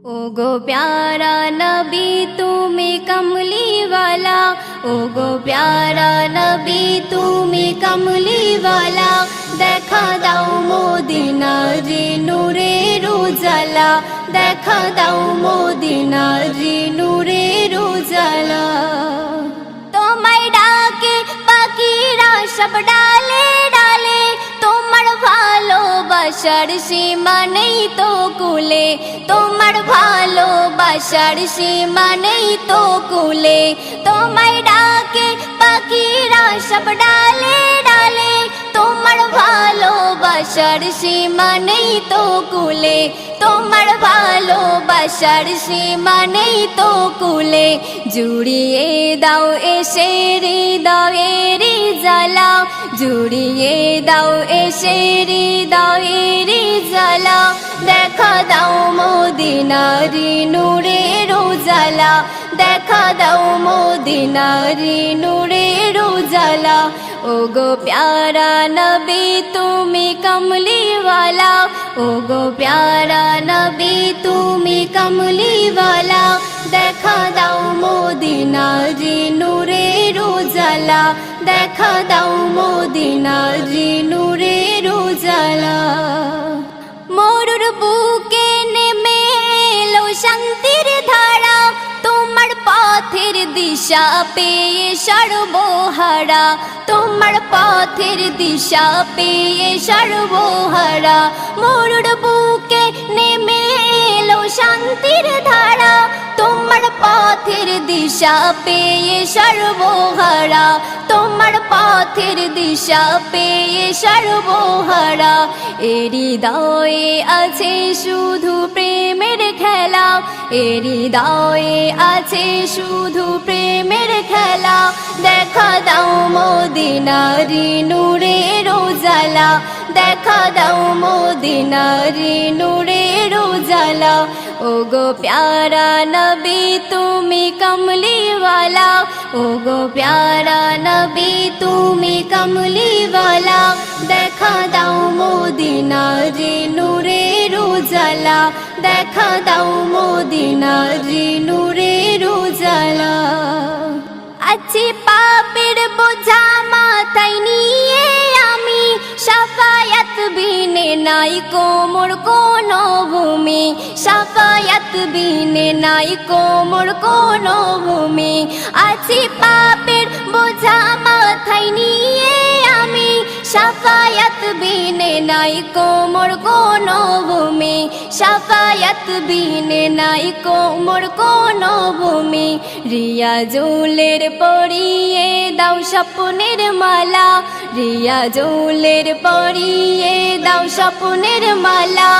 ओगो प्यारा नबी तुमी कमली वाला, ओगो प्यारा नबी तुमी कमली वाला, देखा दाओ मदिनार नूरेर उजाला, देखा दाओ मदिनार नूरेर उजाला। तोमाय डाके पाखिरा सब डाले डाले, तोमार ভালোবাসার সীমা নেই তো কুলে, তোমার ভালোবাসার সীমা নেই তো কুলে। তোমায় ডাকে পাখিরা সব ডালে ডালে, তোমার ভালোবাসার সীমা নেই তো কুলে, তোমার ভালোবাসার সীমা নেই তো কুলে। জুড়িয়ে দাও এসে হৃদয়ের জ্বালা, জুড়িয়ে দাও এসে হৃদয়ের জ্বালা, দেখা দাও মদিনার নূরের উজালা, দেখা দাও মদিনার নূরের উজালা। ওগো প্যারা নবী তুমি কমলি वाला, ओगो प्यारा नबी तुमी कमली वाला, देखा दाओ मदिनार नूरेर उजाला, देखा दाओ मदिनार नूरेर उजाला। मरुर बुके नेमे एलो शांतिर धारा, তোমার পথের দিশা পেয়ে সর্বহারা, তোমার পথের দিশা পেয়ে সর্বহারা। মরুর বুকে নেমে এলো শান্তির ধারা, তোমার পথের দিশা পেয়ে সর্বহারা, তোমার পথের দিশা পেয়ে সর্বহারা। হৃদয়ে আছে শুধু প্রেমের খেলা, হৃদয়ে আছে শুধু প্রেমের খেলা, দেখা দাও মদিনার নূরের উজালা, দেখা দাও মদিনার নূরের উজালা। ওগো প্যারা নবী তুমি কমলি वाला, ओगो प्यारा नबी तुमी कमली वाला, देखा दाओ मदिनार नूरेर उजाला, देखा दाओ मदिनार नूरेर उजाला। আছি পাপের বোঝা মাথায় নিয়ে আমি, শাফায়াত বিনে নাই কোমর কোনো ভূমি, শাফায়াত বিনে নাই কোমর কোনো ভূমি। আছি পাপের বোঝা মাথায় নিয়ে আমি, শাফায়াত বিনে নাই কোমর কোনো ভূমি, শাফায়াত বিনে নাই কোমর কোনো ভূমি। রিয়াজুলের পরিয়ে দাও স্বপ্নের মালা, রিয়াজুলের পরিয়ে দাও স্বপ্নের মালা,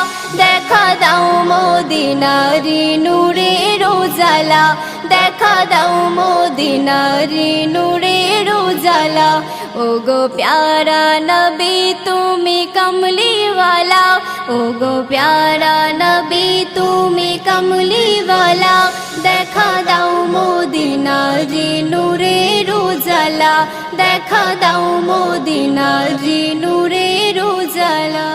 দেখা দাও মদিনার নূরের উজালা, দেখা দাও মদিনার নূরের উজালা। ওগো প্যারা নবী তুমি কমলি वाला, ओगो प्यारा नबी तुमी कमली वाला, देखा दाओ मदिनार नूरेर उजाला, देखा दाओ मदिनार नूरेर उजाला।